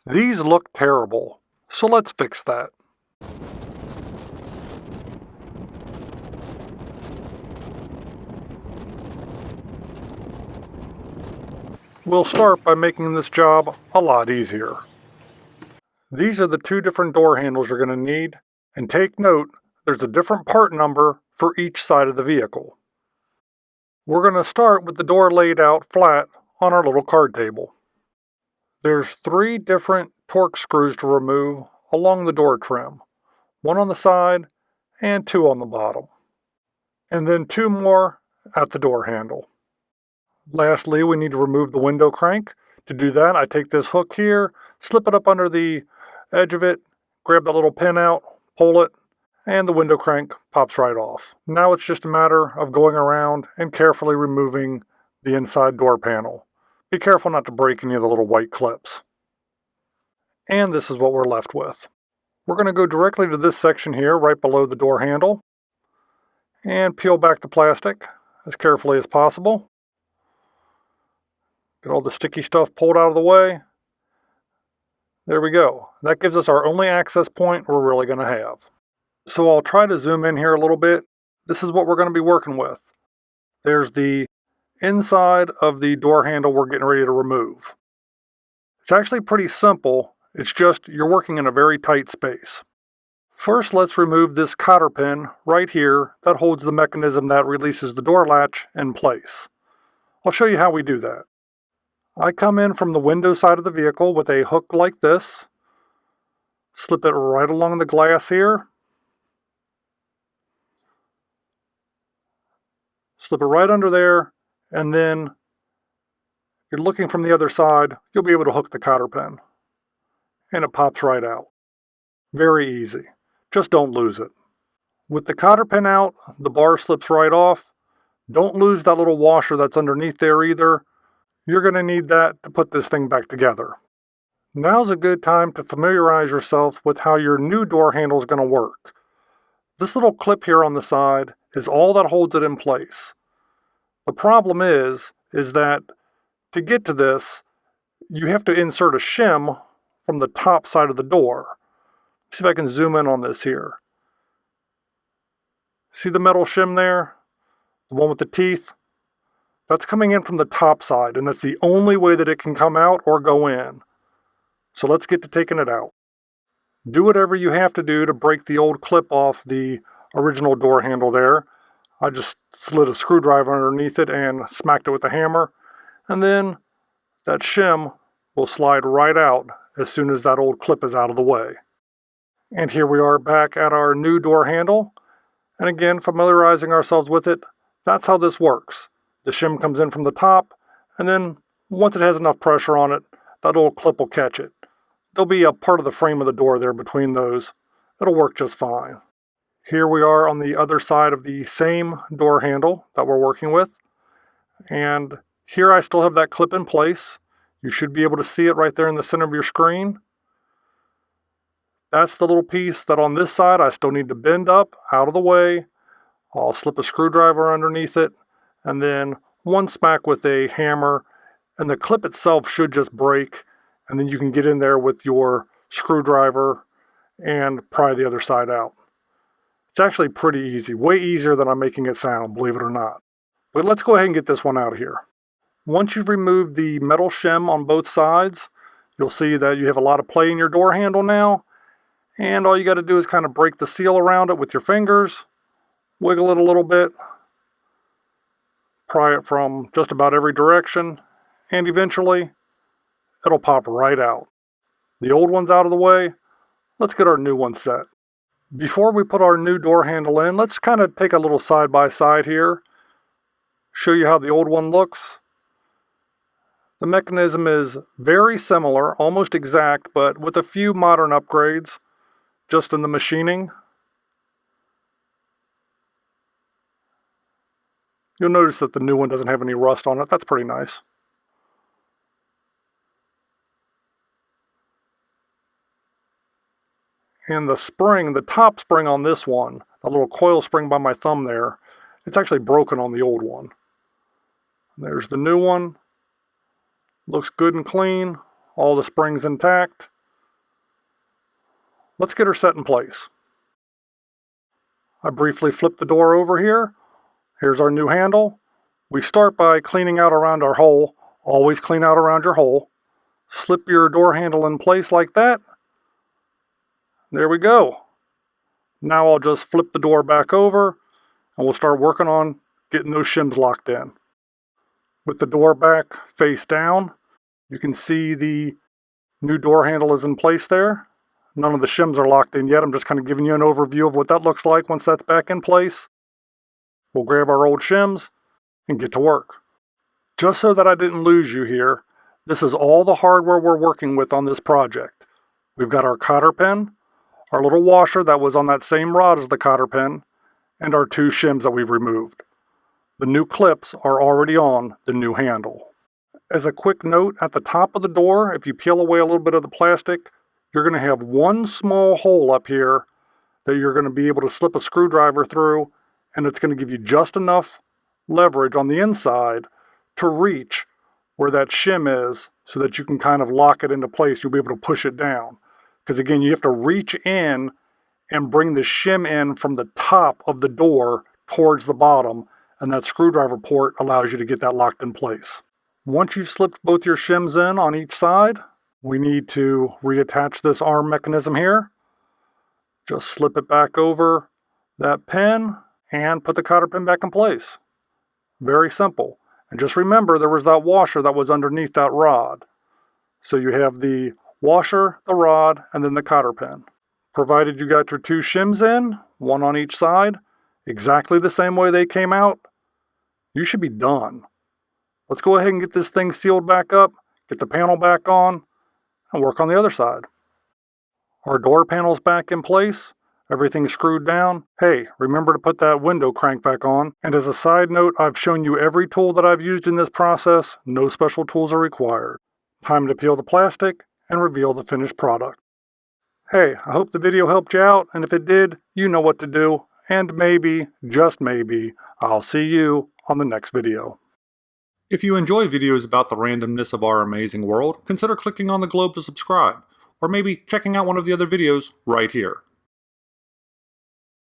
These look terrible, so let's fix that. We'll start by making this job a lot easier. These are the two different door handles you're going to need, and take note, there's a different part number for each side of the vehicle. We're going to start with the door laid out flat on our little card table. There's 3 different torque screws to remove along the door trim, 1 on the side and 2 on the bottom, and then 2 more at the door handle. Lastly, we need to remove the window crank. To do that, I take this hook here, slip it up under the edge of it, grab that little pin out, pull it, and the window crank pops right off. Now it's just a matter of going around and carefully removing the inside door panel. Be careful not to break any of the little white clips. And this is what we're left with. We're going to go directly to this section here, right below the door handle, and peel back the plastic as carefully as possible. Get all the sticky stuff pulled out of the way. There we go. That gives us our only access point we're really going to have. So I'll try to zoom in here a little bit. This is what we're going to be working with. There's the inside of the door handle we're getting ready to remove. It's actually pretty simple. It's just you're working in a very tight space. First, let's remove this cotter pin right here that holds the mechanism that releases the door latch in place. I'll show you how we do that. I come in from the window side of the vehicle with a hook like this, slip it right along the glass here, slip it right under there, and then if you're looking from the other side, you'll be able to hook the cotter pin. And it pops right out. Very easy. Just don't lose it. With the cotter pin out, the bar slips right off. Don't lose that little washer that's underneath there either. You're going to need that to put this thing back together. Now's a good time to familiarize yourself with how your new door handle is going to work. This little clip here on the side is all that holds it in place. The problem is that to get to this, you have to insert a shim from the top side of the door. See if I can zoom in on this here. See the metal shim there? The one with the teeth? That's coming in from the top side, and that's the only way that it can come out or go in. So let's get to taking it out. Do whatever you have to do to break the old clip off the original door handle there. I just slid a screwdriver underneath it and smacked it with a hammer, and then that shim will slide right out as soon as that old clip is out of the way. And here we are back at our new door handle, and again, familiarizing ourselves with it, that's how this works. The shim comes in from the top, and then once it has enough pressure on it, that old clip will catch it. There'll be a part of the frame of the door there between those. It'll work just fine. Here we are on the other side of the same door handle that we're working with. And here I still have that clip in place. You should be able to see it right there in the center of your screen. That's the little piece that on this side I still need to bend up out of the way. I'll slip a screwdriver underneath it, and then one smack with a hammer, and the clip itself should just break, and then you can get in there with your screwdriver and pry the other side out. It's actually pretty easy, way easier than I'm making it sound, believe it or not. But let's go ahead and get this one out of here. Once you've removed the metal shim on both sides, you'll see that you have a lot of play in your door handle now, and all you got to do is kind of break the seal around it with your fingers, wiggle it a little bit, pry it from just about every direction, and eventually it'll pop right out. The old one's out of the way. Let's get our new one set. Before we put our new door handle in, let's kind of take a little side by side here, show you how the old one looks. The mechanism is very similar, almost exact, but with a few modern upgrades just in the machining. You'll notice that the new one doesn't have any rust on it. That's pretty nice. And the spring, the top spring on this one, the little coil spring by my thumb there, it's actually broken on the old one. There's the new one. Looks good and clean. All the springs intact. Let's get her set in place. I briefly flip the door over here. Here's our new handle. We start by cleaning out around our hole. Always clean out around your hole. Slip your door handle in place like that. There we go. Now I'll just flip the door back over and we'll start working on getting those shims locked in. With the door back face down, you can see the new door handle is in place there. None of the shims are locked in yet. I'm just kind of giving you an overview of what that looks like once that's back in place. We'll grab our old shims and get to work. Just so that I didn't lose you here, this is all the hardware we're working with on this project. We've got our cotter pin, our little washer that was on that same rod as the cotter pin, and our two shims that we've removed. The new clips are already on the new handle. As a quick note, at the top of the door, if you peel away a little bit of the plastic, you're going to have one small hole up here that you're going to be able to slip a screwdriver through, and it's going to give you just enough leverage on the inside to reach where that shim is so that you can kind of lock it into place. You'll be able to push it down. Because again, you have to reach in and bring the shim in from the top of the door towards the bottom, and that screwdriver port allows you to get that locked in place. Once you've slipped both your shims in on each side, we need to reattach this arm mechanism here. Just slip it back over that pin and put the cotter pin back in place. Very simple. And just remember, there was that washer that was underneath that rod. So you have the washer, the rod, and then the cotter pin. Provided you got your two shims in, one on each side, exactly the same way they came out, you should be done. Let's go ahead and get this thing sealed back up, get the panel back on, and work on the other side. Our door panel's back in place. Everything's screwed down. Hey, remember to put that window crank back on. And as a side note, I've shown you every tool that I've used in this process. No special tools are required. Time to peel the plastic and reveal the finished product. Hey, I hope the video helped you out, and if it did, you know what to do. And maybe, just maybe, I'll see you on the next video. If you enjoy videos about the randomness of our amazing world, consider clicking on the globe to subscribe, or maybe checking out one of the other videos right here.